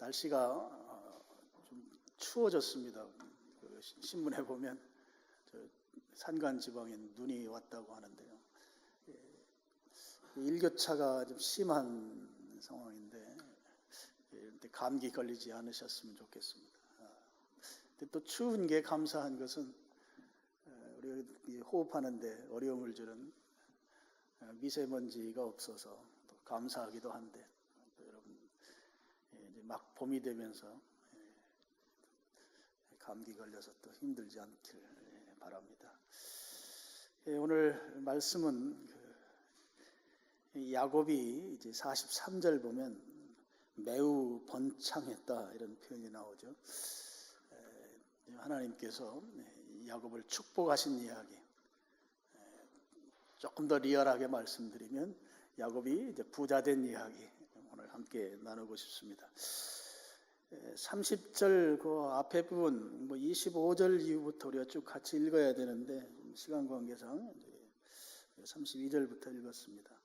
날씨가 좀 추워졌습니다. 신문에 보면 산간 지방에 눈이 왔다고 하는데요. 일교차가 좀 심한 상황인데 감기 걸리지 않으셨으면 좋겠습니다. 근데 또 추운 게 감사한 것은 우리가 호흡하는데 어려움을 주는 미세먼지가 없어서 또 감사하기도 한데, 또 여러분 이제 막 봄이 되면서 감기 걸려서 또 힘들지 않길 바랍니다. 오늘 말씀은 야곱이 이제 43절 보면 매우 번창했다 이런 표현이 나오죠. 하나님께서 야곱을 축복하신 이야기, 조금 더 리얼하게 말씀드리면 야곱이 이제 부자된 이야기 오늘 함께 나누고 싶습니다. 30절 그 앞에 부분 25절 이후부터 우리가 쭉 같이 읽어야 되는데 시간 관계상 32절부터 읽었습니다.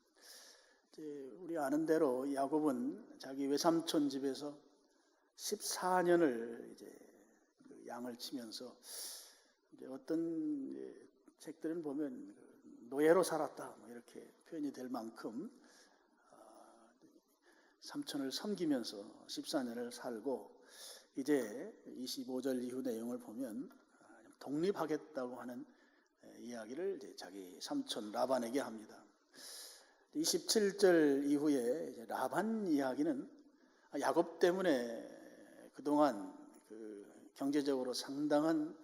우리 아는 대로 야곱은 자기 외삼촌 집에서 14년을 이제 양을 치면서 이제 어떤 책들은 보면 노예로 살았다 이렇게 표현이 될 만큼 삼촌을 섬기면서 14년을 살고, 이제 25절 이후 내용을 보면 독립하겠다고 하는 이야기를 이제 자기 삼촌 라반에게 합니다. 27절 이후에 이제 라반 이야기는 야곱 때문에 그동안 경제적으로 상당한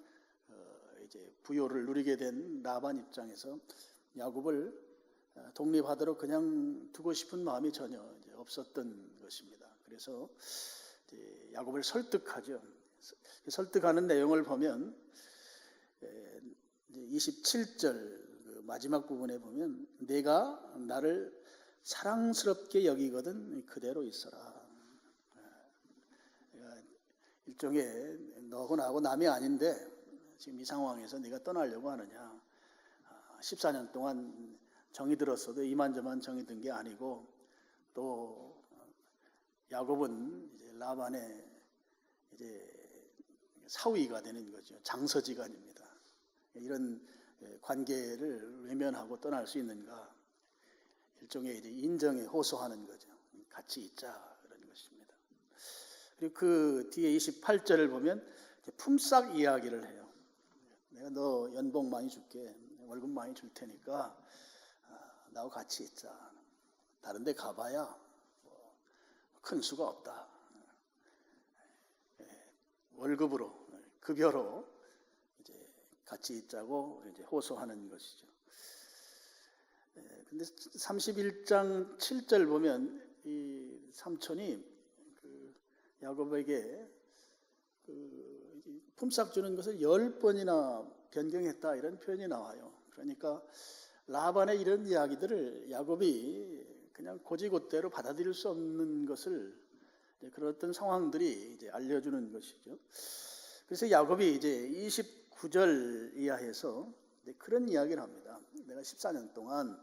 이제 부요를 누리게 된 라반 입장에서 야곱을 독립하도록 그냥 두고 싶은 마음이 전혀 이제 없었던 것입니다. 그래서 이제 야곱을 설득하죠. 설득하는 내용을 보면 이제 27절 마지막 부분에 보면 내가 나를 사랑스럽게 여기거든 그대로 있어라. 일종의 너하고 나하고 남이 아닌데 지금 이 상황에서 네가 떠나려고 하느냐. 14년 동안 정이 들었어도 이만저만 정이 든 게 아니고, 또 야곱은 이제 라반의 이제 사위가 되는 거죠. 장서지간입니다. 이런 관계를 외면하고 떠날 수 있는가? 일종의 이제 인정에 호소하는 거죠. 같이 있자 그런 것입니다. 그리고 그 뒤에 28절을 보면 품삯 이야기를 해요. 내가 너 연봉 많이 줄게, 월급 많이 줄 테니까 나하고 같이 있자. 다른 데 가봐야 큰 수가 없다. 월급으로, 급여로 이제 같이 있자고 이제 호소하는 것이죠. 근데 31장 7절 보면 이 삼촌이 야곱에게 품삯 주는 것을 10번이나 변경했다 이런 표현이 나와요. 그러니까 라반의 이런 이야기들을 야곱이 그냥 고지고대로 받아들일 수 없는 것을, 그런 어떤 상황들이 이제 알려주는 것이죠. 그래서 야곱이 이제 29절 이하에서 그런 이야기를 합니다. 내가 14년 동안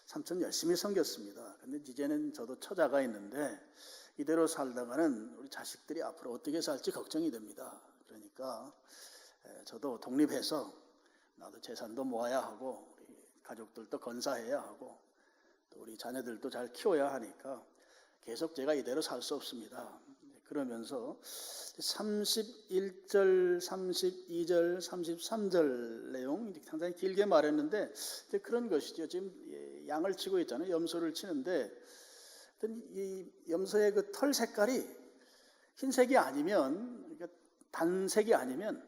삼촌 열심히 섬겼습니다. 근데 이제는 저도 처자가 있는데 이대로 살다가는 우리 자식들이 앞으로 어떻게 살지 걱정이 됩니다. 그러니까 저도 독립해서 나도 재산도 모아야 하고 우리 가족들도 건사해야 하고 또 우리 자녀들도 잘 키워야 하니까 계속 제가 이대로 살 수 없습니다. 그러면서 31절, 32절, 33절 내용 상당히 길게 말했는데 그런 것이죠. 지금 양을 치고 있잖아요. 염소를 치는데 이 염소의 그 털 색깔이 흰색이 아니면, 그러니까 단색이 아니면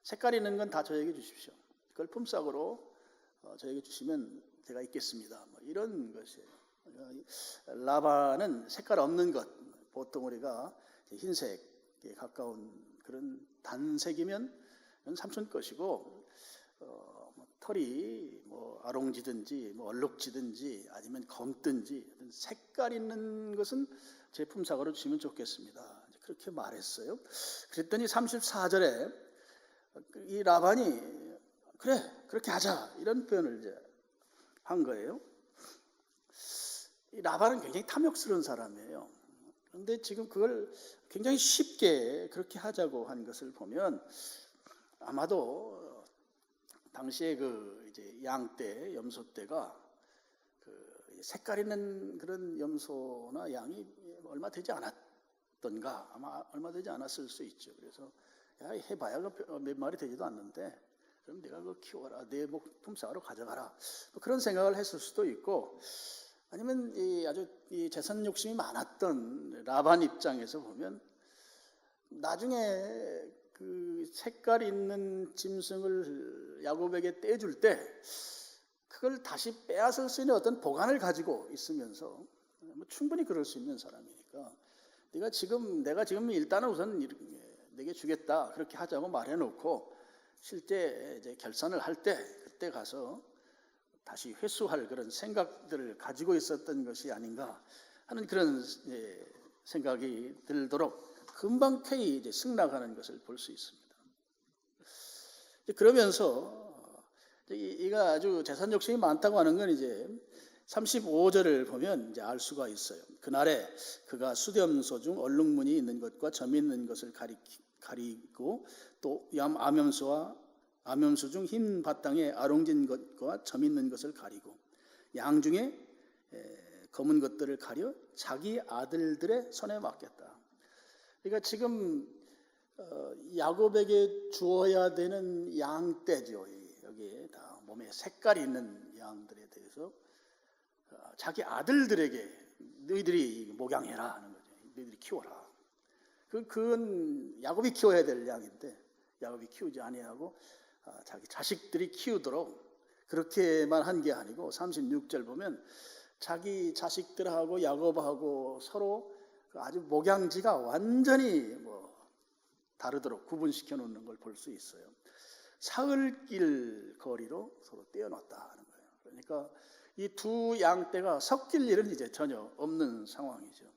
색깔 있는 건 다 저에게 주십시오. 그걸 품삯으로 저에게 주시면 제가 있겠습니다. 이런 것이에요. 라반은 색깔 없는 것, 보통 우리가 흰색에 가까운 그런 단색이면 삼촌 것이고, 털이 아롱지든지 얼룩지든지 아니면 검든지 색깔 있는 것은 제 품삯으로 주시면 좋겠습니다. 그렇게 말했어요. 그랬더니 34절에 이 라반이 그래 그렇게 하자 이런 표현을 이제 한 거예요. 이 라반은 굉장히 탐욕스러운 사람이에요. 그런데 지금 그걸 굉장히 쉽게 그렇게 하자고 한 것을 보면 아마도 당시에 그 이제 양떼, 염소떼가 그 색깔 있는 그런 염소나 양이 얼마 되지 않았던가, 아마 얼마 되지 않았을 수 있죠. 그래서 야, 해봐야 몇 마리 되지도 않는데 그럼 내가 그거 키워라, 내 품삯으로 가져가라, 그런 생각을 했을 수도 있고, 아니면 아주 재산 욕심이 많았던 라반 입장에서 보면 나중에 그 색깔 있는 짐승을 야곱에게 떼줄 때 그걸 다시 빼앗을 수 있는 어떤 보관을 가지고 있으면서 충분히 그럴 수 있는 사람이니까 내가 지금 일단은 우선 내게 주겠다 그렇게 하자고 말해놓고 실제 이제 결산을 할 때 그때 가서 다시 회수할 그런 생각들을 가지고 있었던 것이 아닌가 하는 그런 생각이 들도록 금방 쾌히 이제 승낙하는 것을 볼 수 있습니다. 그러면서 이가 아주 재산 욕심이 많다고 하는 건 이제 35절을 보면 이제 알 수가 있어요. 그날에 그가 수렴소 중 얼룩무늬 있는 것과 점 있는 것을 가리고 또 암염소 중 흰 바탕에 아롱진 것과 점 있는 것을 가리고 양 중에 검은 것들을 가려 자기 아들들의 손에 맡겼다. 그러니까 지금 야곱에게 주어야 되는 양떼죠. 여기에 다 몸에 색깔이 있는 양들에 대해서 자기 아들들에게 너희들이 목양해라 하는 거죠. 너희들이 키워라. 그건 야곱이 키워야 될 양인데 야곱이 키우지 아니하고 자기 자식들이 키우도록 그렇게만 한 게 아니고 36절 보면 자기 자식들하고 야곱하고 서로 아주 목양지가 완전히 다르도록 구분시켜 놓는 걸 볼 수 있어요. 사흘길 거리로 서로 떼어놨다 하는 거예요. 그러니까 이 두 양떼가 섞일 일은 이제 전혀 없는 상황이죠.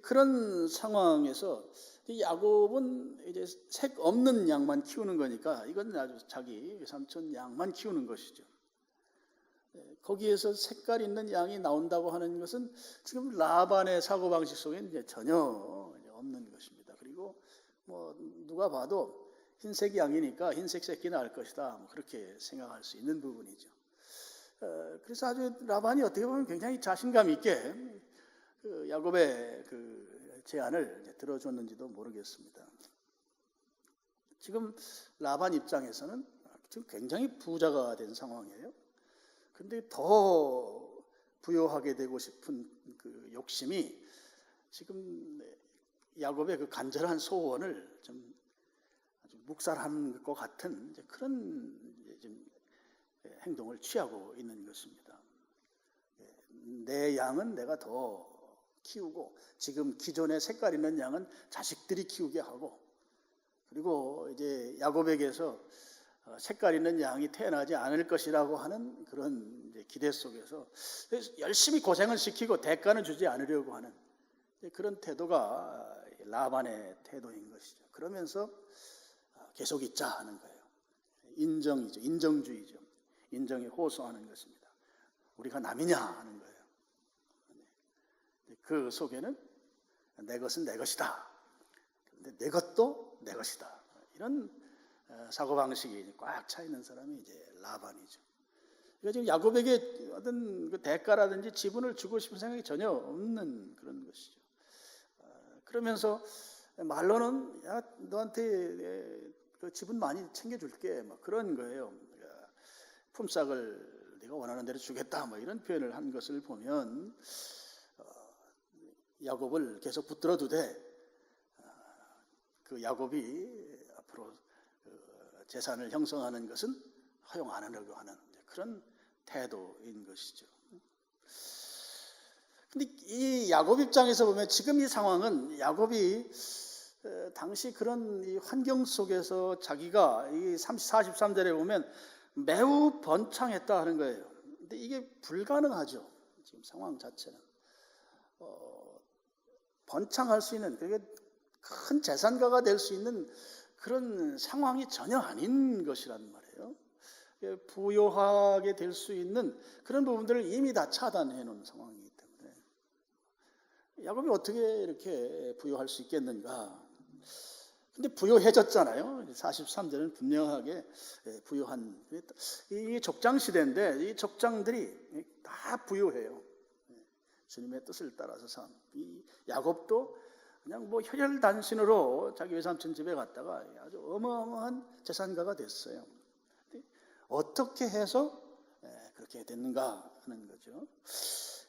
그런 상황에서 야곱은 이제 색 없는 양만 키우는 거니까 이건 아주 자기 외삼촌 양만 키우는 것이죠. 거기에서 색깔 있는 양이 나온다고 하는 것은 지금 라반의 사고방식 속에는 이제 전혀 없는 것입니다. 그리고 누가 봐도 흰색 양이니까 흰색 새끼 낳을 것이다, 그렇게 생각할 수 있는 부분이죠. 그래서 아주 라반이 어떻게 보면 굉장히 자신감 있게 야곱의 그 제안을 들어줬는지도 모르겠습니다. 지금 라반 입장에서는 지금 굉장히 부자가 된 상황이에요. 근데 더 부유하게 되고 싶은 그 욕심이 지금 야곱의 그 간절한 소원을 좀 아주 묵살한 것 같은 그런 행동을 취하고 있는 것입니다. 내 양은 내가 더 키우고 지금 기존의 색깔 있는 양은 자식들이 키우게 하고, 그리고 이제 야곱에게서 색깔 있는 양이 태어나지 않을 것이라고 하는 그런 이제 기대 속에서 열심히 고생을 시키고 대가는 주지 않으려고 하는 그런 태도가 라반의 태도인 것이죠. 그러면서 계속 있자 하는 거예요. 인정이죠. 인정주의죠. 인정에 호소하는 것입니다. 우리가 남이냐 하는 거예요. 그 속에는 내 것은 내 것이다. 근데 내 것도 내 것이다. 이런 사고방식이 꽉 차 있는 사람이 이제 라반이죠. 그러니까 지금 야곱에게 어떤 그 대가라든지 지분을 주고 싶은 생각이 전혀 없는 그런 것이죠. 그러면서 말로는 야, 너한테 그 지분 많이 챙겨줄게, 그런 거예요. 품삯을 네가 원하는 대로 주겠다, 이런 표현을 한 것을 보면 야곱을 계속 붙들어 두되 그 야곱이 앞으로 재산을 형성하는 것은 허용 안 하려고 하는 그런 태도인 것이죠. 근데 이 야곱 입장에서 보면 지금 이 상황은 야곱이 당시 그런 이 환경 속에서 자기가 이 43절에 보면 매우 번창했다 하는 거예요. 근데 이게 불가능하죠. 지금 상황 자체는. 번창할 수 있는, 그게 큰 재산가가 될 수 있는 그런 상황이 전혀 아닌 것이란 말이에요. 부유하게 될 수 있는 그런 부분들을 이미 다 차단해 놓은 상황이기 때문에 야곱이 어떻게 이렇게 부유할 수 있겠는가? 근데 부유해졌잖아요. 43절은 분명하게 부유한, 이 족장 시대인데 이 족장들이 다 부유해요. 주님의 뜻을 따라서 이 야곱도 그냥 뭐 혈혈단신으로 자기 외삼촌 집에 갔다가 아주 어마어마한 재산가가 됐어요. 어떻게 해서 그렇게 됐는가 하는 거죠.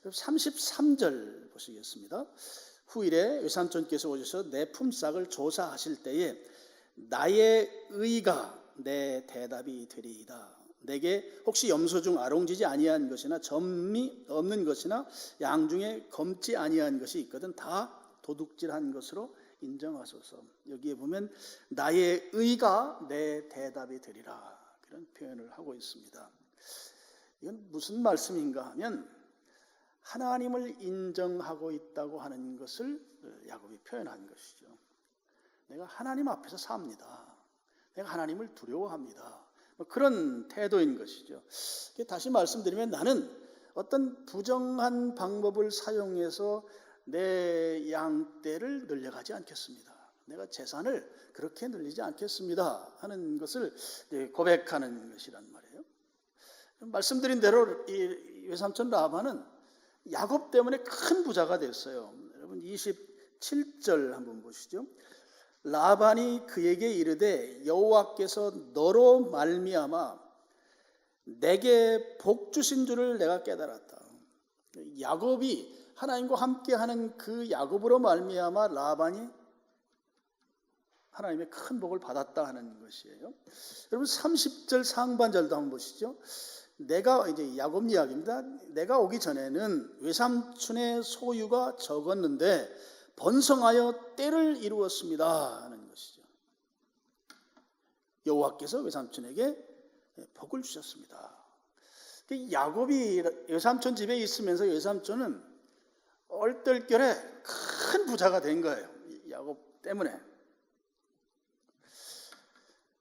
33절 보시겠습니다. 후일에 외삼촌께서 오셔서 내 품삯을 조사하실 때에 나의 의가 내 대답이 되리이다. 내게 혹시 염소 중 아롱지지 아니한 것이나 점이 없는 것이나 양 중에 검지 아니한 것이 있거든 다 도둑질한 것으로 인정하소서. 여기에 보면 나의 의가 내 대답이 되리라, 그런 표현을 하고 있습니다. 이건 무슨 말씀인가 하면 하나님을 인정하고 있다고 하는 것을 야곱이 표현한 것이죠. 내가 하나님 앞에서 삽니다. 내가 하나님을 두려워합니다. 그런 태도인 것이죠. 다시 말씀드리면 나는 어떤 부정한 방법을 사용해서 내 양떼를 늘려가지 않겠습니다. 내가 재산을 그렇게 늘리지 않겠습니다 하는 것을 고백하는 것이란 말이에요. 말씀드린 대로 이 외삼촌 라반은 야곱 때문에 큰 부자가 됐어요. 여러분 27절 한번 보시죠. 라반이 그에게 이르되 여호와께서 너로 말미암아 내게 복 주신 줄을 내가 깨달았다. 야곱이 하나님과 함께하는 그 야곱으로 말미암아 라반이 하나님의 큰 복을 받았다 하는 것이에요. 여러분 30절 상반절도 한번 보시죠. 내가 이제 야곱 이야기입니다. 내가 오기 전에는 외삼촌의 소유가 적었는데 번성하여 때를 이루었습니다 하는 것이죠. 여호와께서 외삼촌에게 복을 주셨습니다. 야곱이 외삼촌 집에 있으면서 외삼촌은 얼떨결에 큰 부자가 된 거예요. 야곱 때문에.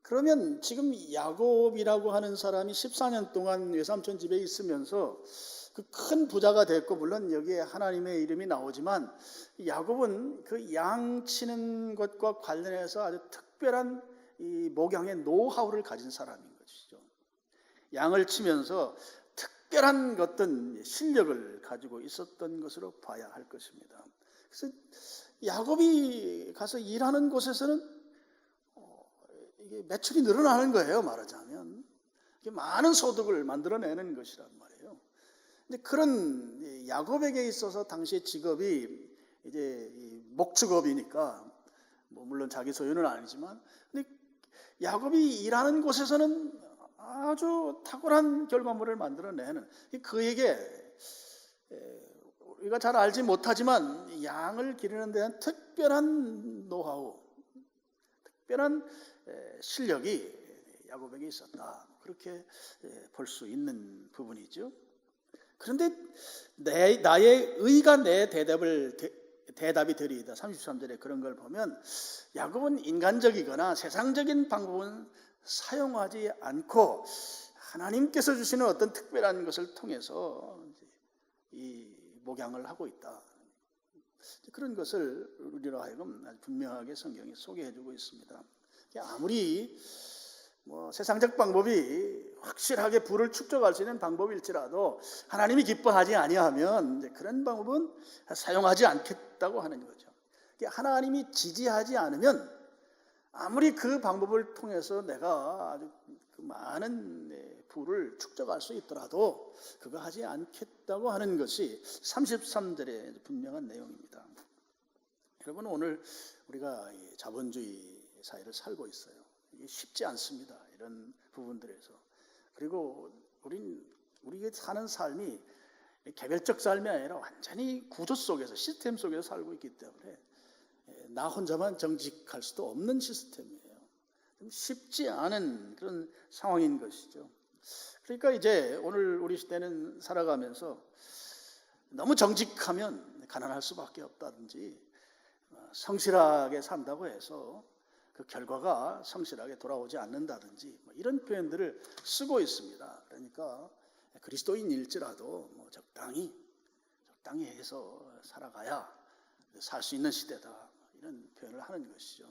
그러면 지금 야곱이라고 하는 사람이 14년 동안 외삼촌 집에 있으면서 그 큰 부자가 됐고, 물론 여기에 하나님의 이름이 나오지만 야곱은 그 양 치는 것과 관련해서 아주 특별한 이 목양의 노하우를 가진 사람인 것이죠. 양을 치면서 특별한 어떤 실력을 가지고 있었던 것으로 봐야 할 것입니다. 그래서 야곱이 가서 일하는 곳에서는 이게 매출이 늘어나는 거예요. 말하자면 많은 소득을 만들어내는 것이란 말이에요. 근데 그런 야곱에게 있어서 당시의 직업이 이제 목축업이니까, 뭐 물론 자기 소유는 아니지만, 근데 야곱이 일하는 곳에서는 아주 탁월한 결과물을 만들어내는, 그에게 우리가 잘 알지 못하지만 양을 기르는 데는 특별한 노하우, 특별한 실력이 야곱에게 있었다, 그렇게 볼 수 있는 부분이죠. 그런데 나의 의가 내 대답이 되리이다. 33절에 그런 걸 보면 야곱은 인간적이거나 세상적인 방법은 사용하지 않고 하나님께서 주시는 어떤 특별한 것을 통해서 이 목양을 하고 있다. 그런 것을 우리로 하여금 분명하게 성경이 소개해주고 있습니다. 아무리 세상적 방법이 확실하게 부를 축적할 수 있는 방법일지라도 하나님이 기뻐하지 아니하면 그런 방법은 사용하지 않겠다고 하는 거죠. 하나님이 지지하지 않으면 아무리 그 방법을 통해서 내가 아주 많은 부를 축적할 수 있더라도 그거 하지 않겠다고 하는 것이 33절의 분명한 내용입니다. 여러분, 오늘 우리가 자본주의 사회를 살고 있어요. 이게 쉽지 않습니다. 이런 부분들에서. 그리고 우리가 사는 삶이 개별적 삶이 아니라 완전히 구조 속에서, 시스템 속에서 살고 있기 때문에 나 혼자만 정직할 수도 없는 시스템이에요. 쉽지 않은 그런 상황인 것이죠. 그러니까 이제 오늘 우리 시대는 살아가면서 너무 정직하면 가난할 수밖에 없다든지, 성실하게 산다고 해서 그 결과가 성실하게 돌아오지 않는다든지, 이런 표현들을 쓰고 있습니다. 그러니까 그리스도인일지라도 적당히 해서 살아가야 살 수 있는 시대다, 이런 표현을 하는 것이죠.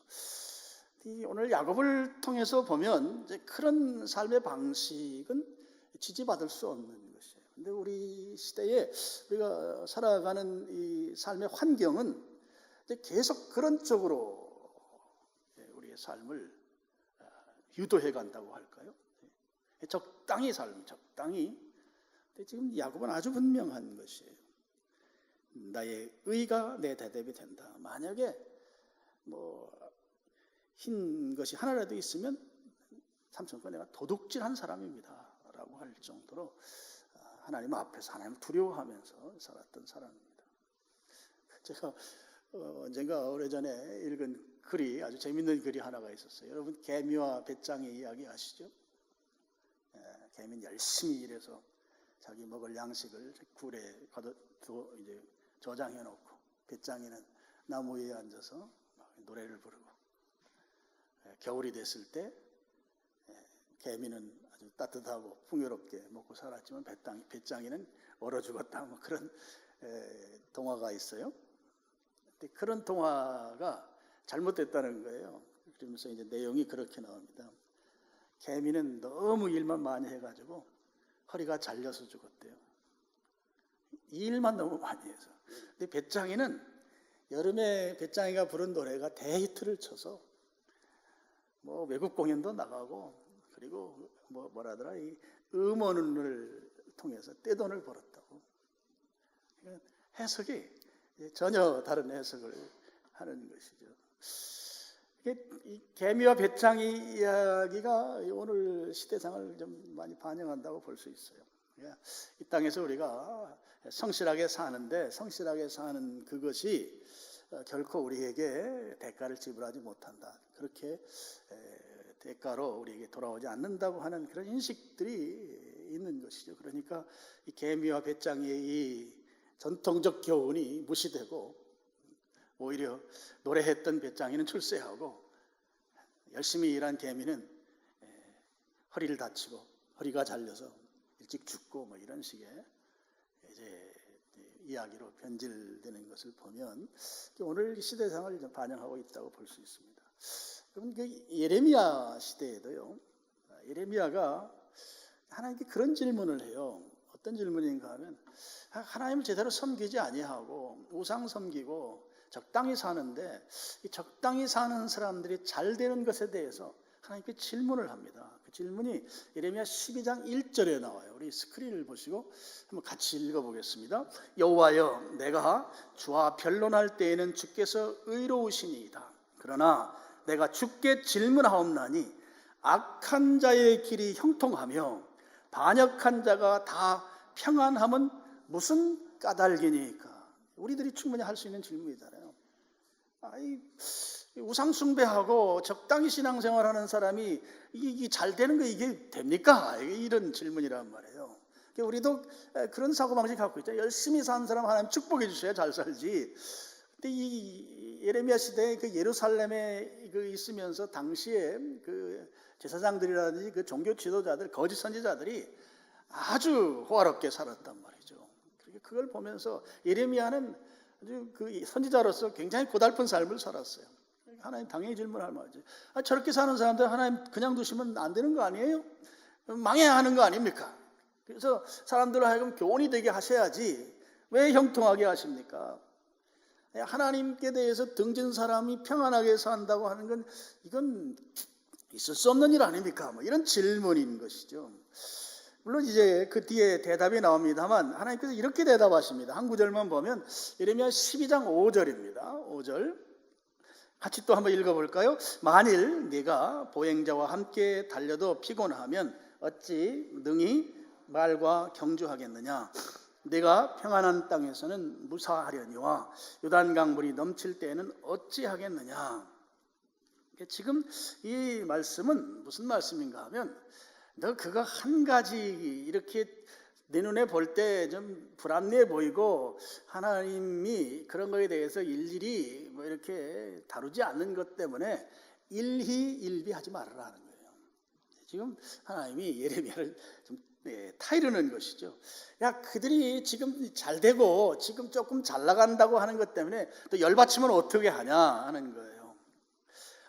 오늘 야곱을 통해서 보면 이제 그런 삶의 방식은 지지받을 수 없는 것이에요. 근데 우리 시대에 우리가 살아가는 이 삶의 환경은 이제 계속 그런 쪽으로 우리의 삶을 유도해 간다고 할까요? 적당히 삶, 적당히. 근데 지금 야곱은 아주 분명한 것이에요. 나의 의가 내 대답이 된다. 만약에 흰 것이 하나라도 있으면 삼손과 내가 도둑질한 사람입니다 라고 할 정도로 하나님 앞에서 하나님을 두려워하면서 살았던 사람입니다. 제가 언젠가 오래전에 읽은 글이, 아주 재밌는 글이 하나가 있었어요. 여러분, 개미와 배짱의 이야기 아시죠? 개미는 열심히 일해서 자기 먹을 양식을 굴에 이제 저장해 놓고, 배짱이는 나무 위에 앉아서 노래를 부르고, 겨울이 됐을 때 개미는 아주 따뜻하고 풍요롭게 먹고 살았지만 배짱이는 얼어 죽었다, 그런 동화가 있어요. 근데 그런 동화가 잘못됐다는 거예요. 그러면서 이제 내용이 그렇게 나옵니다. 개미는 너무 일만 많이 해가지고 허리가 잘려서 죽었대요. 일만 너무 많이 해서. 근데 배짱이는 여름에 배짱이가 부른 노래가 대히트를 쳐서 외국 공연도 나가고, 그리고 뭐라더라, 이 음원을 통해서 떼돈을 벌었다고. 해석이 전혀 다른 해석을 하는 것이죠. 이 개미와 배짱이 이야기가 오늘 시대상을 좀 많이 반영한다고 볼 수 있어요. 이 땅에서 우리가 성실하게 사는데, 성실하게 사는 그것이 결코 우리에게 대가를 지불하지 못한다, 그렇게 대가로 우리에게 돌아오지 않는다고 하는 그런 인식들이 있는 것이죠. 그러니까 이 개미와 배짱이의 이 전통적 교훈이 무시되고, 오히려 노래했던 배짱이는 출세하고, 열심히 일한 개미는 허리를 다치고 허리가 잘려서 일찍 죽고 이런 식의 이제 이야기로 변질되는 것을 보면 오늘 시대상을 반영하고 있다고 볼 수 있습니다. 그럼 예레미야 시대에도요, 예레미야가 하나님께 그런 질문을 해요. 어떤 질문인가 하면, 하나님을 제대로 섬기지 아니하고 우상 섬기고 적당히 사는데, 이 적당히 사는 사람들이 잘 되는 것에 대해서 하나님께 질문을 합니다. 그 질문이 예레미야 12장 1절에 나와요. 우리 스크린을 보시고 한번 같이 읽어보겠습니다. 여호와여, 내가 주와 변론할 때에는 주께서 의로우시니이다. 그러나 내가 주께 질문하옵나니 악한 자의 길이 형통하며 반역한 자가 다 평안함은 무슨 까닭이니까? 우리들이 충분히 할 수 있는 질문이잖아요. 우상 숭배하고 적당히 신앙생활하는 사람이 이게 잘 되는 거 이게 됩니까? 이런 질문이란 말이에요. 우리도 그런 사고방식 갖고 있죠. 열심히 사는 사람 하나님 축복해 주셔야 잘 살지. 근데 이 예레미야 시대에 그 예루살렘에 있으면서 당시에 그 제사장들이라든지 그 종교 지도자들, 거짓 선지자들이 아주 호화롭게 살았단 말이죠. 그걸 보면서 예레미야는 아주 그 선지자로서 굉장히 고달픈 삶을 살았어요. 하나님 당연히 질문할 말이죠. 저렇게 사는 사람들 하나님 그냥 두시면 안 되는 거 아니에요? 망해야 하는 거 아닙니까? 그래서 사람들을 하여금 교훈이 되게 하셔야지 왜 형통하게 하십니까? 하나님께 대해서 등진 사람이 평안하게 산다고 하는 건 이건 있을 수 없는 일 아닙니까? 이런 질문인 것이죠. 물론 이제 그 뒤에 대답이 나옵니다만 하나님께서 이렇게 대답하십니다. 한 구절만 보면 예레미야 12장 5절입니다. 5절 같이 또 한번 읽어볼까요? 만일 네가 보행자와 함께 달려도 피곤하면 어찌 능히 말과 경주하겠느냐? 네가 평안한 땅에서는 무사하려니와 요단강 물이 넘칠 때에는 어찌하겠느냐? 지금 이 말씀은 무슨 말씀인가 하면, 너 그거 한 가지 이렇게 내 눈에 볼 때 좀 불합리해 보이고 하나님이 그런 거에 대해서 일일이 이렇게 다루지 않는 것 때문에 일희일비하지 말아라 하는 거예요. 지금 하나님이 예레미야를 좀 타이르는 것이죠. 야, 그들이 지금 잘 되고 지금 조금 잘 나간다고 하는 것 때문에 또 열받치면 어떻게 하냐 하는 거예요.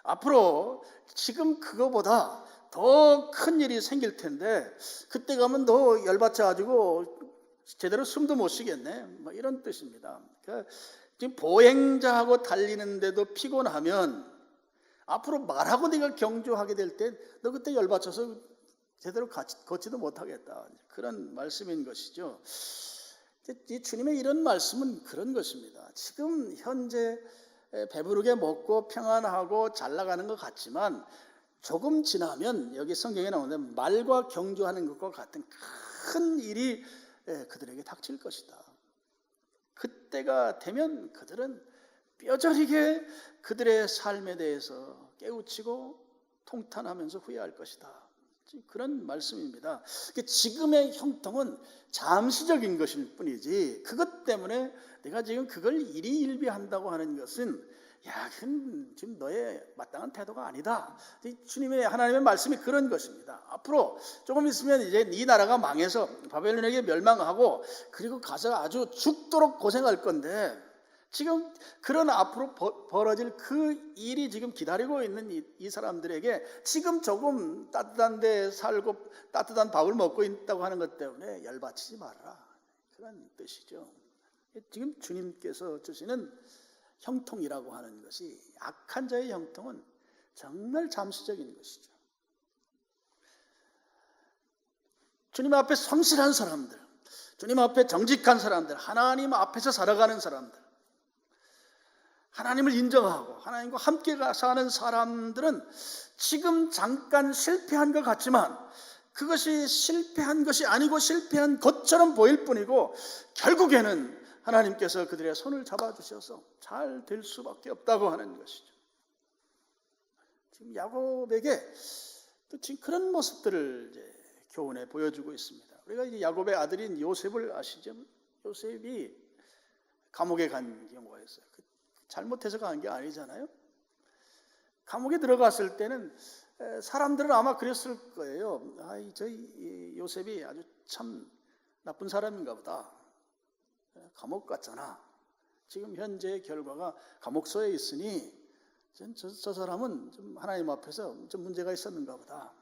앞으로 지금 그거보다 더 큰 일이 생길 텐데 그때 가면 더 열받쳐가지고 제대로 숨도 못 쉬겠네, 뭐 이런 뜻입니다. 그러니까 지금 보행자하고 달리는데도 피곤하면 앞으로 말하고 네가 경주하게 될 때 너 그때 열받쳐서 제대로 걷지도 못하겠다, 그런 말씀인 것이죠. 이 주님의 이런 말씀은 그런 것입니다. 지금 현재 배부르게 먹고 평안하고 잘 나가는 것 같지만 조금 지나면 여기 성경에 나오는데 말과 경주하는 것과 같은 큰 일이 그들에게 닥칠 것이다. 그때가 되면 그들은 뼈저리게 그들의 삶에 대해서 깨우치고 통탄하면서 후회할 것이다. 그런 말씀입니다. 지금의 형통은 잠시적인 것일 뿐이지 그것 때문에 내가 지금 그걸 일희일비한다고 하는 것은 그건 지금 너의 마땅한 태도가 아니다. 주님의 하나님의 말씀이 그런 것입니다. 앞으로 조금 있으면 이제 네 나라가 망해서 바벨론에게 멸망하고 그리고 가서 아주 죽도록 고생할 건데 지금 그런 앞으로 벌어질 그 일이 지금 기다리고 있는 이 사람들에게 지금 조금 따뜻한 데 살고 따뜻한 밥을 먹고 있다고 하는 것 때문에 열받치지 말아라, 그런 뜻이죠. 지금 주님께서 주시는 형통이라고 하는 것이 악한 자의 형통은 정말 잠시적인 것이죠. 주님 앞에 성실한 사람들, 주님 앞에 정직한 사람들, 하나님 앞에서 살아가는 사람들, 하나님을 인정하고 하나님과 함께 사는 사람들은 지금 잠깐 실패한 것 같지만 그것이 실패한 것이 아니고 실패한 것처럼 보일 뿐이고 결국에는 하나님께서 그들의 손을 잡아주셔서 잘 될 수밖에 없다고 하는 것이죠. 지금 야곱에게 또 지금 그런 모습들을 이제 교훈에 보여주고 있습니다. 우리가 이제 야곱의 아들인 요셉을 아시죠? 요셉이 감옥에 간 경우가 있어요. 잘못해서 간 게 아니잖아요. 감옥에 들어갔을 때는 사람들은 아마 그랬을 거예요. 저희 요셉이 아주 참 나쁜 사람인가 보다. 감옥 갔잖아. 지금 현재의 결과가 감옥소에 있으니 저 사람은 좀 하나님 앞에서 좀 문제가 있었는가 보다.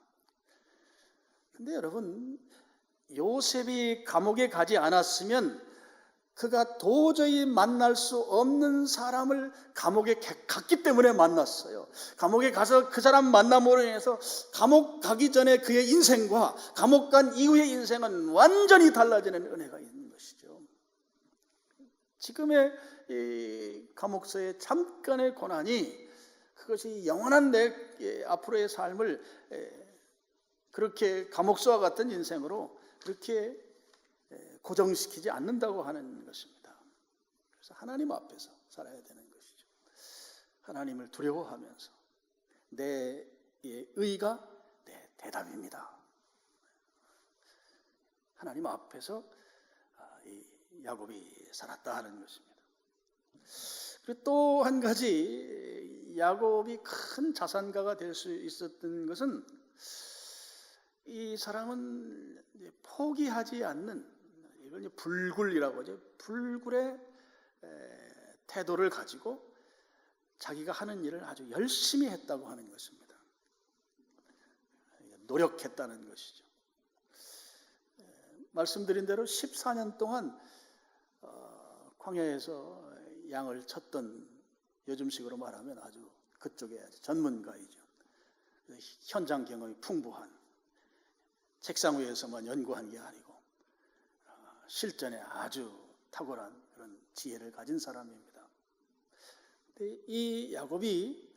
근데 여러분, 요셉이 감옥에 가지 않았으면 그가 도저히 만날 수 없는 사람을 감옥에 갔기 때문에 만났어요. 감옥에 가서 그 사람 만남으로 인해서 감옥 가기 전에 그의 인생과 감옥 간 이후의 인생은 완전히 달라지는 은혜가 있는 것이죠. 지금의 이 감옥서의 잠깐의 고난이 그것이 영원한 내 앞으로의 삶을 그렇게 감옥서와 같은 인생으로 그렇게 고정시키지 않는다고 하는 것입니다. 그래서 하나님 앞에서 살아야 되는 것이죠. 하나님을 두려워하면서 내 의가 내 대답입니다. 하나님 앞에서 이 야곱이 살았다 하는 것입니다. 그리고 또 한 가지 야곱이 큰 자산가가 될 수 있었던 것은 이 사람은 포기하지 않는, 이걸 불굴이라고 하죠. 불굴의 태도를 가지고 자기가 하는 일을 아주 열심히 했다고 하는 것입니다. 노력했다는 것이죠. 말씀드린 대로 14년 동안 광야에서 양을 쳤던, 요즘식으로 말하면 아주 그쪽에 전문가이죠. 현장 경험이 풍부한, 책상 위에서만 연구한 게 아니고 실전에 아주 탁월한 그런 지혜를 가진 사람입니다. 이 야곱이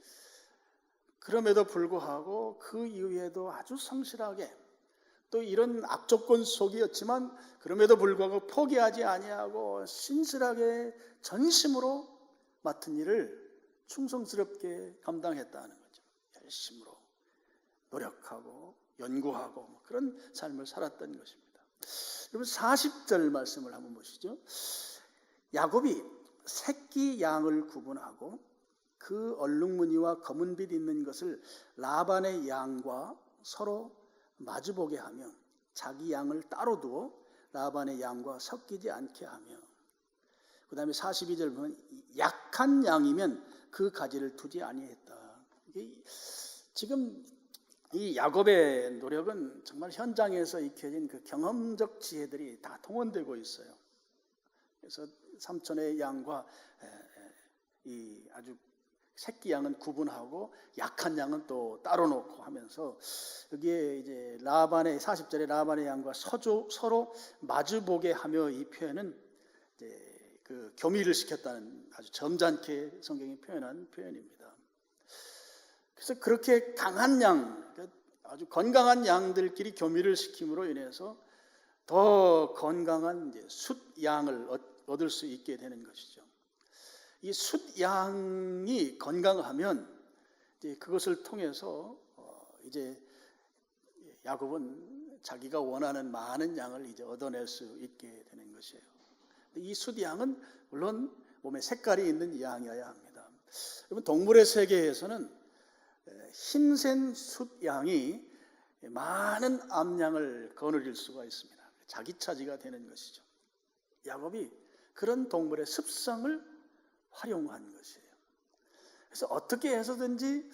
그럼에도 불구하고 그 이후에도 아주 성실하게, 또 이런 악조건 속이었지만 그럼에도 불구하고 포기하지 아니하고 신실하게 전심으로 맡은 일을 충성스럽게 감당했다는 거죠. 열심으로 노력하고 연구하고 그런 삶을 살았던 것입니다. 여러분 40절 말씀을 한번 보시죠. 야곱이 새끼 양을 구분하고 그 얼룩무늬와 검은빛 있는 것을 라반의 양과 서로 마주보게 하며 자기 양을 따로 두어 라반의 양과 섞이지 않게 하며, 그 다음에 42절 보면 약한 양이면 그 가지를 두지 아니했다. 지금 이 야곱의 노력은 정말 현장에서 익혀진 그 경험적 지혜들이 다 동원되고 있어요. 그래서 삼촌의 양과 이 아주 새끼 양은 구분하고 약한 양은 또 따로 놓고 하면서, 여기에 이제 라반의 40절에 라반의 양과 서로 마주보게 하며, 이 표현은 이제 그 교미를 시켰다는 아주 점잖게 성경이 표현한 표현입니다. 그래서 그렇게 강한 양, 아주 건강한 양들끼리 교미를 시킴으로 인해서 더 건강한 이제 숫양을 얻을 수 있게 되는 것이죠. 이 숫양이 건강하면 이제 그것을 통해서 이제 야곱은 자기가 원하는 많은 양을 이제 얻어낼 수 있게 되는 것이에요. 이 숫양은 물론 몸에 색깔이 있는 양이어야 합니다. 여러분, 동물의 세계에서는 힘센 숫양이 많은 암양을 거느릴 수가 있습니다. 자기 차지가 되는 것이죠. 야곱이 그런 동물의 습성을 활용한 것이에요. 그래서 어떻게 해서든지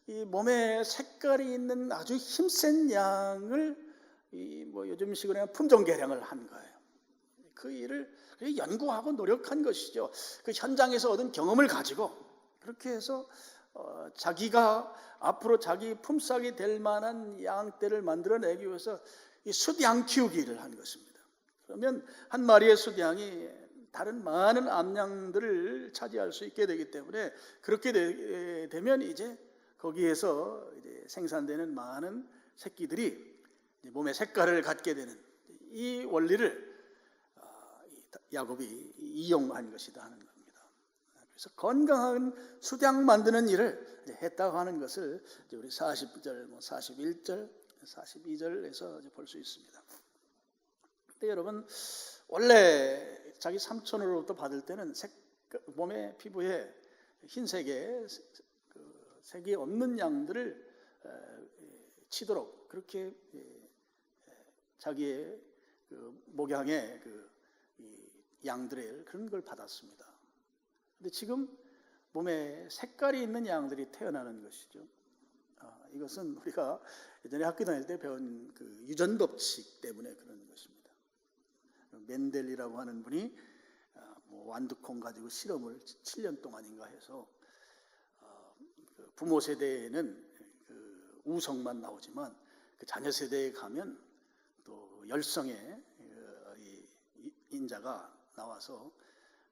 이 몸에 색깔이 있는 아주 힘센 양을 뭐 요즘식으로 하면 품종 개량을 한 거예요. 그 일을 연구하고 노력한 것이죠. 그 현장에서 얻은 경험을 가지고 그렇게 해서 자기가 앞으로 자기 품삯이 될 만한 양떼를 만들어내기 위해서 이 숫양 키우기를 한 것입니다. 그러면 한 마리의 숫양이 다른 많은 암양들을 차지할 수 있게 되기 때문에, 그렇게 되면 이제 거기에서 이제 생산되는 많은 새끼들이 몸의 색깔을 갖게 되는 이 원리를 야곱이 이용한 것이다 하는 겁니다. 그래서 건강한 숫양 만드는 일을 했다고 하는 것을 우리 40절, 41절, 42절에서 볼 수 있습니다. 근데 여러분, 원래 자기 삼촌으로부터 받을 때는 몸의 피부에 흰색의 색이 없는 양들을 치도록 그렇게 자기의 목양의 양들의 그런 걸 받았습니다. 근데 지금 몸에 색깔이 있는 양들이 태어나는 것이죠. 이것은 우리가 예전에 학교 다닐 때 배운 그 유전 법칙 때문에 그런 것입니다. 멘델이라고 하는 분이 완두콩 가지고 실험을 7년 동안인가 해서 부모 세대에는 그 우성만 나오지만 그 자녀 세대에 가면 또 열성의 인자가 나와서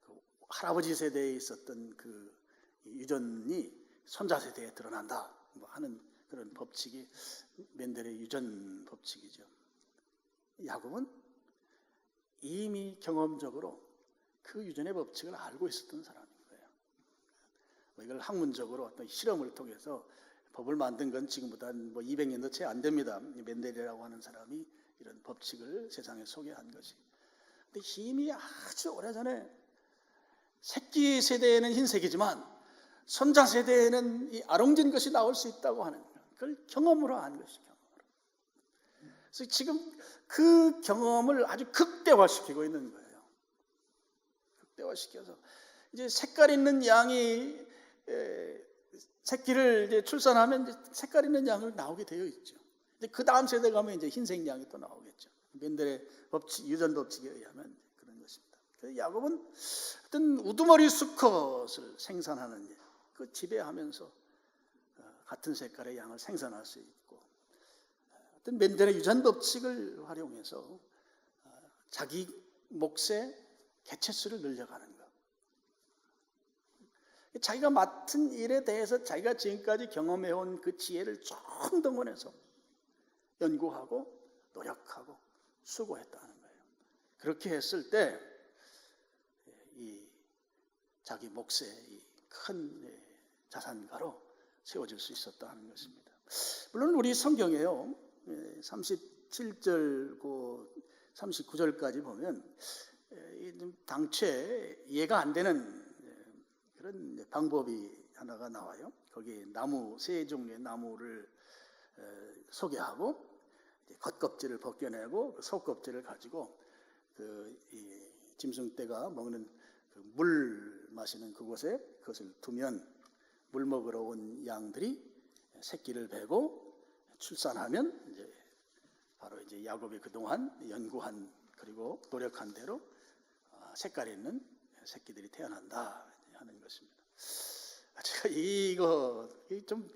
그 할아버지 세대에 있었던 그 유전이 손자 세대에 드러난다 하는 그런 법칙이 멘델의 유전 법칙이죠. 야곱은 이미 경험적으로 그 유전의 법칙을 알고 있었던 사람인 거예요. 이걸 학문적으로 어떤 실험을 통해서 법을 만든 건 지금보다 200년도 채 안 됩니다. 멘델이라고 하는 사람이 이런 법칙을 세상에 소개한 것이. 근데 이미 아주 오래전에 새끼 세대에는 흰색이지만 손자 세대에는 이 아롱진 것이 나올 수 있다고 하는 그걸 경험으로 한 것이죠. 그래서 지금 그 경험을 아주 극대화시키고 있는 거예요. 극대화시켜서 이제 색깔 있는 양이 새끼를 이제 출산하면 이제 색깔 있는 양을 나오게 되어 있죠. 그 다음 세대 가면 이제 흰색 양이 또 나오겠죠. 멘델의 법칙, 유전 법칙에 의하면 그런 것입니다. 그래서 야곱은 어떤 우두머리 수컷을 생산하는 일, 그 지배하면서 같은 색깔의 양을 생산할 수 있고, 어떤 멘델의 유전 법칙을 활용해서 자기 몫의 개체수를 늘려가는 것. 자기가 맡은 일에 대해서 자기가 지금까지 경험해온 그 지혜를 총동원해서 연구하고 노력하고 수고했다는 거예요. 그렇게 했을 때 이 자기 몫의 큰 자산가로 세워질 수 있었다 하는 것입니다. 물론 우리 성경에요, 37절 39절까지 보면 당최 이해가 안 되는 그런 방법이 하나가 나와요. 거기 나무, 세 종류의 나무를 소개하고 겉껍질을 벗겨내고 그 속껍질을 가지고 이 짐승떼가 먹는 물 마시는 그곳에 그것을 두면 물 먹으러 온 양들이 새끼를 베고 출산하면 이제 바로 이제 야곱이 그동안 연구한 그리고 노력한 대로 색깔 있는 새끼들이 태어난다 하는 것입니다. 제가 이거 좀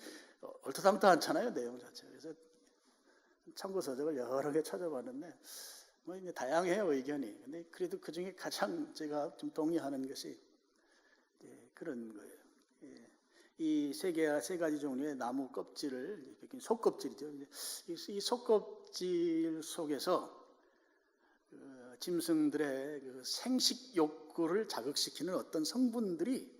얼토당토않잖아요, 내용 자체가. 그래서 참고 서적을 여러 개 찾아봤는데 뭐 이제 다양해요, 의견이. 근데 그래도 그 중에 가장 제가 좀 동의하는 것이 그런 거예요. 이 세 가지 종류의 나무 껍질을, 속껍질이죠. 이 속껍질 속에서 짐승들의 그 생식 욕구를 자극시키는 어떤 성분들이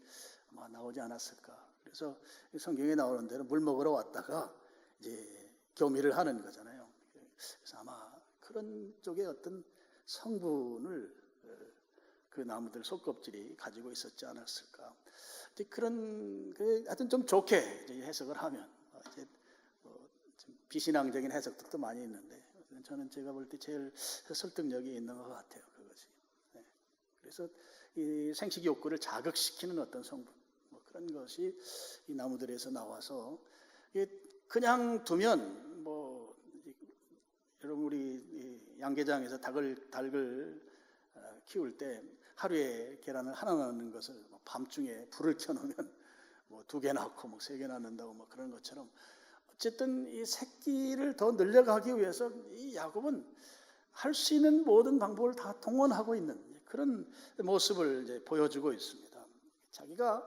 아마 나오지 않았을까. 그래서 성경에 나오는 대로 물 먹으러 왔다가 이제 교미를 하는 거잖아요. 그래서 아마 그런 쪽의 어떤 성분을 그 나무들 속껍질이 가지고 있었지 않았을까. 그런 하여튼 좀 좋게 해석을 하면 이제 좀 비신앙적인 해석들도 많이 있는데 저는 제가 볼 때 제일 설득력이 있는 것 같아요, 그것이. 그래서 이 생식 욕구를 자극시키는 어떤 성분, 뭐 그런 것이 이 나무들에서 나와서 그냥 두면 뭐 여러분 우리 양계장에서 닭을 키울 때 하루에 계란을 하나 낳는 것을 밤중에 불을 켜놓으면 뭐 2개 낳고 뭐 3개 낳는다고 뭐 그런 것처럼 어쨌든 이 새끼를 더 늘려가기 위해서 이 야곱은 할 수 있는 모든 방법을 다 동원하고 있는 그런 모습을 이제 보여주고 있습니다. 자기가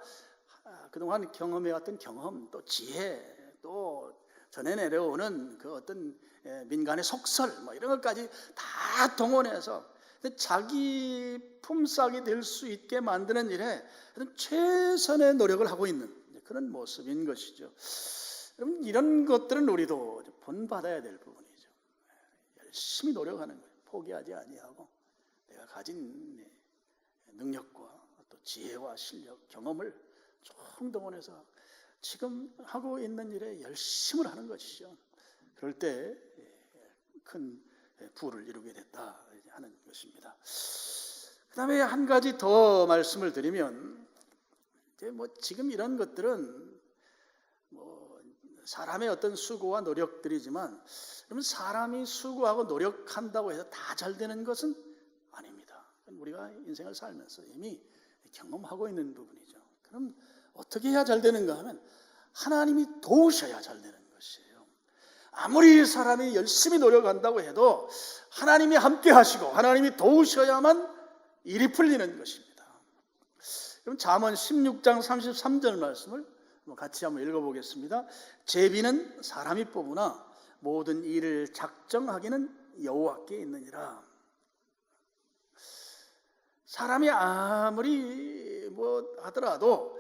그동안 경험해왔던 경험, 또 지혜, 또 전해 내려오는 그 어떤 민간의 속설 뭐 이런 것까지 다 동원해서 자기 품삯이 될 수 있게 만드는 일에 최선의 노력을 하고 있는 그런 모습인 것이죠. 여러분 이런 것들은 우리도 본받아야 될 부분이죠. 열심히 노력하는 거예요. 포기하지 아니하고 내가 가진 능력과 또 지혜와 실력, 경험을 총동원해서 지금 하고 있는 일에 열심을 하는 것이죠. 그럴 때 큰 부를 이루게 됐다 하는 것입니다. 그 다음에 한 가지 더 말씀을 드리면 이제 뭐 지금 이런 것들은 뭐 사람의 어떤 수고와 노력들이지만 그러면 사람이 수고하고 노력한다고 해서 다 잘 되는 것은 아닙니다. 우리가 인생을 살면서 이미 경험하고 있는 부분이죠. 그럼 어떻게 해야 잘 되는가 하면 하나님이 도우셔야 잘 되는 것이에요. 아무리 사람이 열심히 노력한다고 해도 하나님이 함께 하시고 하나님이 도우셔야만 일이 풀리는 것입니다. 그럼 잠언 16장 33절 말씀을 같이 한번 읽어보겠습니다. 제비는 사람이 뽑으나 모든 일을 작정하기는 여호와께 있느니라. 사람이 아무리 뭐 하더라도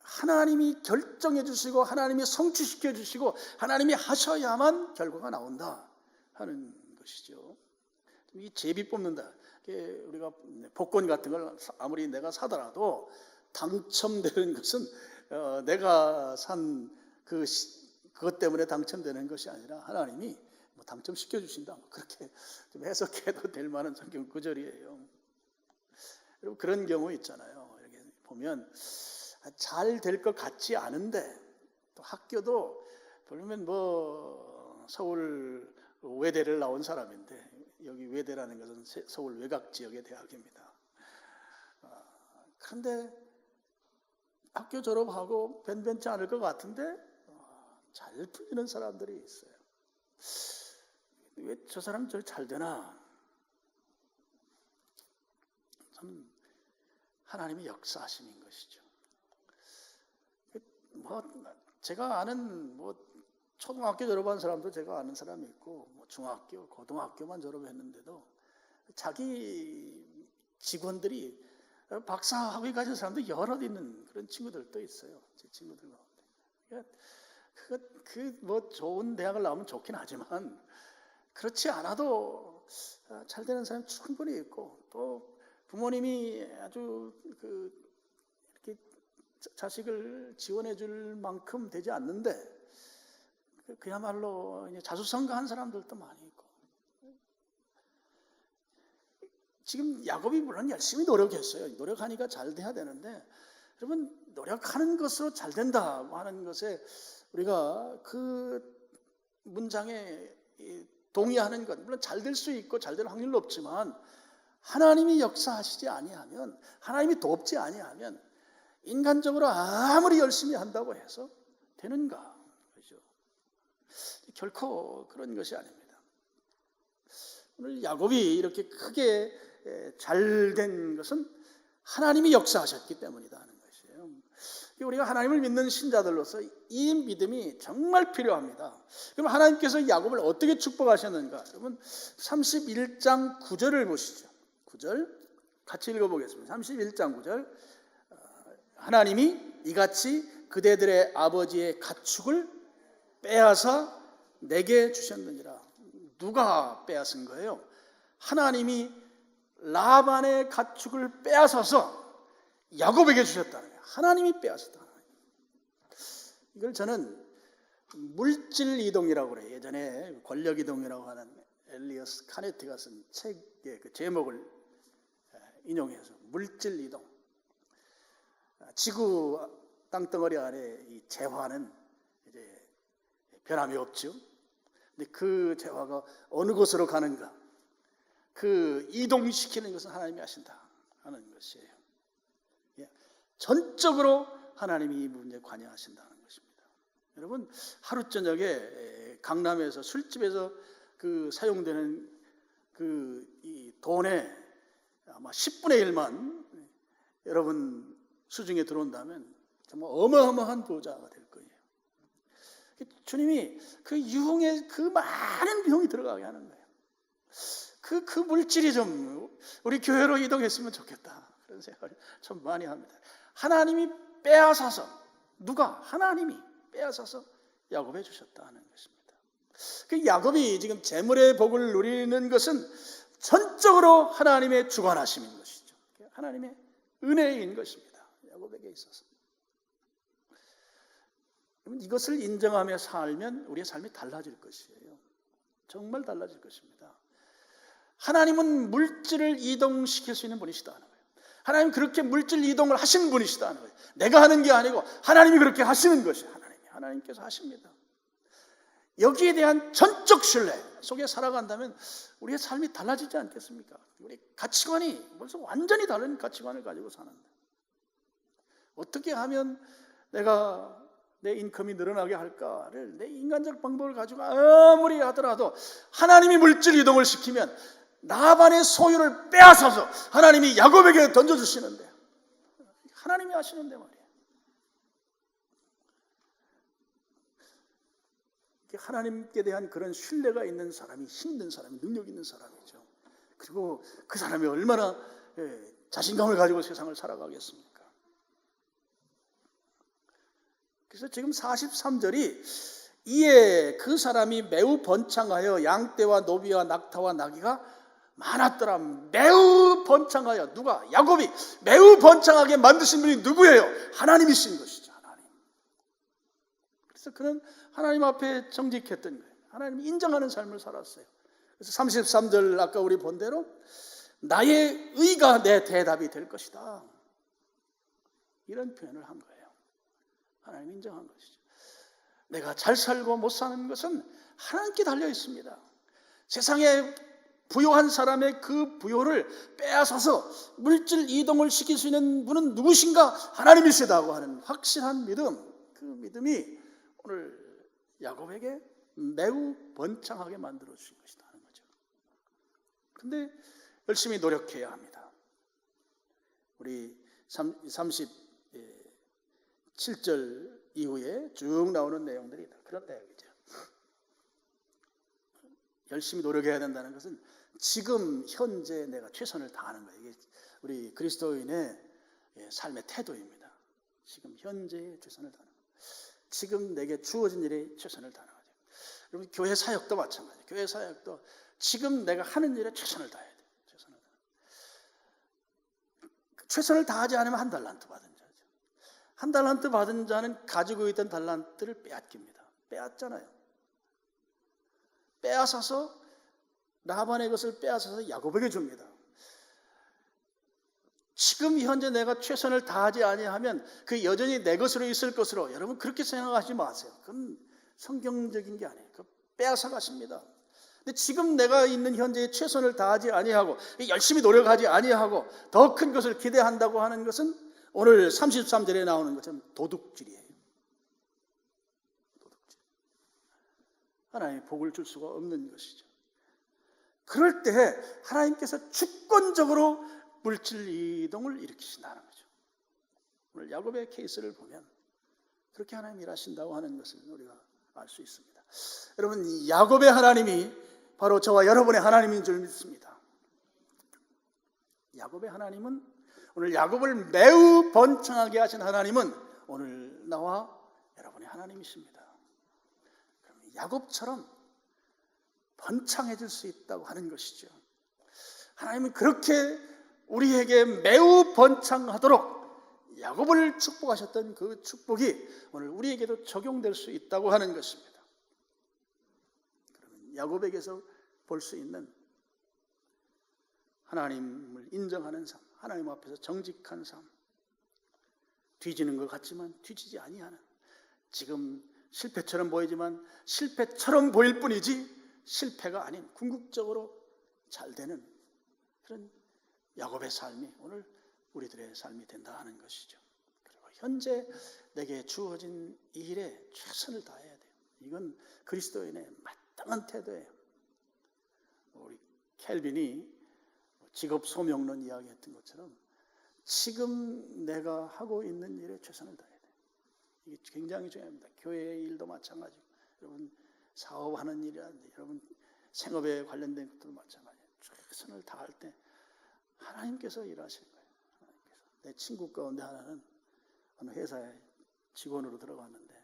하나님이 결정해 주시고 하나님이 성취시켜 주시고 하나님이 하셔야만 결과가 나온다 하는 것이죠. 이 제비 뽑는다. 우리가 복권 같은 걸 아무리 내가 사더라도 당첨되는 것은 내가 산 그것 때문에 당첨되는 것이 아니라 하나님이 뭐 당첨시켜 주신다. 그렇게 좀 해석해도 될 만한 성경 구절이에요. 여러분 그런 경우 있잖아요. 이렇게 보면 잘 될 것 같지 않은데 또 학교도 보면 뭐 서울 외대를 나온 사람인데 여기 외대라는 것은 서울 외곽 지역의 대학입니다. 그런데 학교 졸업하고 변변치 않을 것 같은데 잘 풀리는 사람들이 있어요. 왜 저 사람 저 잘 되나? 참 하나님의 역사하심인 것이죠. 뭐 제가 아는 뭐 초등학교 졸업한 사람도 제가 아는 사람이 있고 뭐 중학교, 고등학교만 졸업했는데도 자기 직원들이 박사 학위 가진 사람도 여럿 있는 그런 친구들도 있어요. 제 친구들 가운데. 뭐 좋은 대학을 나오면 좋긴 하지만 그렇지 않아도 잘 되는 사람이 충분히 있고 또 부모님이 아주 이렇게 자식을 지원해 줄 만큼 되지 않는데 그야말로 이제 자수성가한 사람들도 많이 있고, 지금 야곱이 물론 열심히 노력했어요. 노력하니까 잘 돼야 되는데, 여러분 노력하는 것으로 잘 된다고 하는 것에 우리가 그 문장에 동의하는 것, 물론 잘 될 수 있고 잘 될 확률은 없지만, 하나님이 역사하시지 아니하면, 하나님이 돕지 아니하면 인간적으로 아무리 열심히 한다고 해서 되는가? 그렇죠? 결코 그런 것이 아닙니다. 오늘 야곱이 이렇게 크게 잘 된 것은 하나님이 역사하셨기 때문이다 하는 것이에요. 우리가 하나님을 믿는 신자들로서 이 믿음이 정말 필요합니다. 그럼 하나님께서 야곱을 어떻게 축복하셨는가? 여러분 31장 9절을 보시죠. 9절 같이 읽어보겠습니다. 31장 9절, 하나님이 이같이 그대들의 아버지의 가축을 빼앗아 내게 주셨느니라. 누가 빼앗은 거예요? 하나님이 라반의 가축을 빼앗아서 야곱에게 주셨다는 거예요. 하나님이 빼앗았다. 이걸 저는 물질 이동이라고 그래요. 예전에 권력 이동이라고 하는 엘리어스 카네트가 쓴 책의 그 제목을 인용해서 물질 이동. 지구 땅덩어리 안에 이 재화는 이제 변함이 없죠. 근데 그 재화가 어느 곳으로 가는가? 그 이동시키는 것은 하나님이 하신다 하는 것이에요. 전적으로 하나님이 이 문제에 관여하신다는 것입니다. 여러분 하루 저녁에 강남에서 술집에서 그 사용되는 이 돈의 아마 10분의 1만 여러분 수중에 들어온다면 정말 어마어마한 부자가 될 거예요. 주님이 그 유흥에 그 많은 비용이 들어가게 하는 거예요. 그 물질이 좀 우리 교회로 이동했으면 좋겠다 그런 생각을 좀 많이 합니다. 하나님이 빼앗아서, 누가? 하나님이 빼앗아서 야곱에 주셨다 하는 것입니다. 그 야곱이 지금 재물의 복을 누리는 것은 전적으로 하나님의 주관하심인 것이죠. 하나님의 은혜인 것입니다. 야곱에게 있어서. 이것을 인정하며 살면 우리의 삶이 달라질 것이에요. 정말 달라질 것입니다. 하나님은 물질을 이동시킬 수 있는 분이시다 하는 거예요. 하나님 그렇게 물질 이동을 하신 분이시다 하는 거예요. 내가 하는 게 아니고 하나님이 그렇게 하시는 것이에요. 하나님께서 하십니다. 여기에 대한 전적 신뢰 속에 살아간다면 우리의 삶이 달라지지 않겠습니까? 우리 가치관이 벌써 완전히 다른 가치관을 가지고 사는데, 어떻게 하면 내가 내 인컴이 늘어나게 할까를 내 인간적 방법을 가지고 아무리 하더라도 하나님이 물질 이동을 시키면 라반의 소유를 빼앗아서 하나님이 야곱에게 던져주시는데, 하나님이 하시는데 말이에요. 하나님께 대한 그런 신뢰가 있는 사람이 힘든 사람이, 능력 있는 사람이죠. 그리고 그 사람이 얼마나 자신감을 가지고 세상을 살아가겠습니까? 그래서 지금 43절이 이에 그 사람이 매우 번창하여 양떼와 노비와 낙타와 나귀가 많았더라. 매우 번창하여, 누가? 야곱이 매우 번창하게 만드신 분이 누구예요? 하나님이신 것이죠. 하나님. 그래서 그는 하나님 앞에 정직했던 거예요. 하나님 인정하는 삶을 살았어요. 그래서 33절 아까 우리 본 대로 나의 의가 내 대답이 될 것이다, 이런 표현을 한 거예요. 하나님 인정한 것이죠. 내가 잘 살고 못 사는 것은 하나님께 달려 있습니다. 세상에 부요한 사람의 그 부요를 빼앗아서 물질 이동을 시킬 수 있는 분은 누구신가? 하나님이시다고 하는 확실한 믿음, 그 믿음이 오늘 야곱에게 매우 번창하게 만들어 주신 것이다 하는 거죠. 그런데 열심히 노력해야 합니다. 우리 37절 이후에 쭉 나오는 내용들이 다 그런 내용이죠. 열심히 노력해야 된다는 것은 지금 현재 내가 최선을 다하는 거예요. 이게 우리 그리스도인의 삶의 태도입니다. 지금 현재에 최선을 다하는 거예요. 지금 내게 주어진 일에 최선을 다하는 거죠. 여러분 교회 사역도 마찬가지예요. 교회 사역도 지금 내가 하는 일에 최선을 다해야 돼요. 최선을 다하지 않으면 한 달란트 받은 자죠. 한 달란트 받은 자는 가지고 있던 달란트를 빼앗깁니다. 빼앗잖아요. 빼앗아서 라반의 것을 빼앗아서 야곱에게 줍니다. 지금 현재 내가 최선을 다하지 아니하면 그 여전히 내 것으로 있을 것으로, 여러분 그렇게 생각하지 마세요. 그건 성경적인 게 아니에요. 빼앗아 가십니다. 근데 지금 내가 있는 현재에 최선을 다하지 아니하고 열심히 노력하지 아니하고 더 큰 것을 기대한다고 하는 것은 오늘 33절에 나오는 것처럼 도둑질이에요. 도둑질. 하나님이 복을 줄 수가 없는 것이죠. 그럴 때 하나님께서 주권적으로 물질 이동을 일으키신다는 거죠. 오늘 야곱의 케이스를 보면 그렇게 하나님이 일하신다고 하는 것을 우리가 알 수 있습니다. 여러분, 야곱의 하나님이 바로 저와 여러분의 하나님인 줄 믿습니다. 야곱의 하나님은, 오늘 야곱을 매우 번창하게 하신 하나님은 오늘 나와 여러분의 하나님이십니다. 그럼 야곱처럼 번창해질 수 있다고 하는 것이죠. 하나님은 그렇게 우리에게 매우 번창하도록 야곱을 축복하셨던 그 축복이 오늘 우리에게도 적용될 수 있다고 하는 것입니다. 그러면 야곱에게서 볼 수 있는 하나님을 인정하는 삶, 하나님 앞에서 정직한 삶, 뒤지는 것 같지만 뒤지지 아니하는, 지금 실패처럼 보이지만 실패처럼 보일 뿐이지 실패가 아닌 궁극적으로 잘 되는 그런 야곱의 삶이 오늘 우리들의 삶이 된다 하는 것이죠. 그리고 현재 내게 주어진 이 일에 최선을 다해야 돼요. 이건 그리스도인의 마땅한 태도예요. 우리 켈빈이 직업 소명론 이야기했던 것처럼 지금 내가 하고 있는 일에 최선을 다해야 돼요. 이게 굉장히 중요합니다. 교회의 일도 마찬가지고, 여러분 사업하는 일이라든지 여러분 생업에 관련된 것도 마찬가지예요. 최선을 다할 때 하나님께서 일하실 거예요. 하나님께서. 내 친구 가운데 하나는 어느 회사에 직원으로 들어갔는데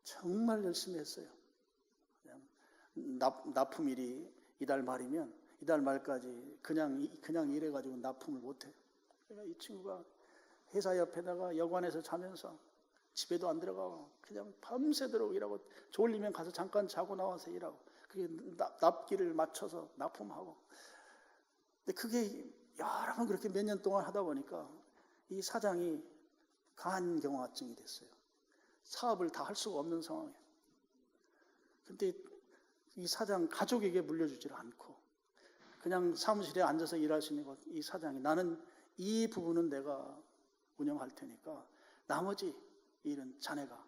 정말 열심히 했어요. 그냥 납품일이 이달 말이면 이달 말까지 그냥 일해가지고 납품을 못해요. 그러니까 이 친구가 회사 옆에다가 여관에서 자면서 집에도 안 들어가고 그냥 밤새도록 일하고, 졸리면 가서 잠깐 자고 나와서 일하고, 그게 납기를 맞춰서 납품하고. 근데 그게 여러 번 그렇게 몇 년 동안 하다 보니까 이 사장이 간경화증이 됐어요. 사업을 다 할 수가 없는 상황이에요. 근데 이 사장 가족에게 물려주지를 않고 그냥 사무실에 앉아서 일하시는 것, 이 사장이 나는 이 부분은 내가 운영할 테니까 나머지 일은 자네가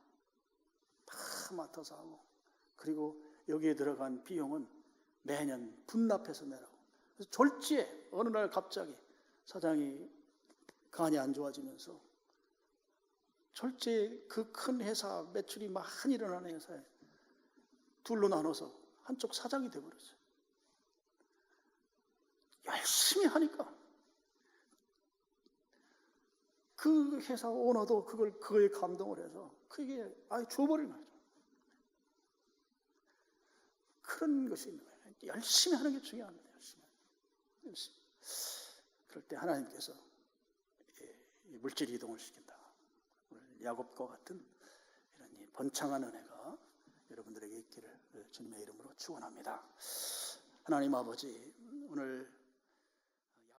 다 맡아서 하고, 그리고 여기에 들어간 비용은 매년 분납해서 내라고. 그래서 졸지에 어느 날 갑자기 사장이 간이 안 좋아지면서 졸지에 그 큰 회사, 매출이 많이 일어나는 회사에 둘로 나눠서 한쪽 사장이 되어버렸어요. 열심히 하니까 그 회사 오너도 그거에 감동을 해서 그게 아예 줘버린 거죠. 그런 것이 있는 거예요. 열심히 하는 게 중요합니다. 열심히. 그럴 때 하나님께서 물질 이동을 시킨다. 야곱과 같은 이런 번창한 은혜가 여러분들에게 있기를 주님의 이름으로 축원합니다. 하나님 아버지, 오늘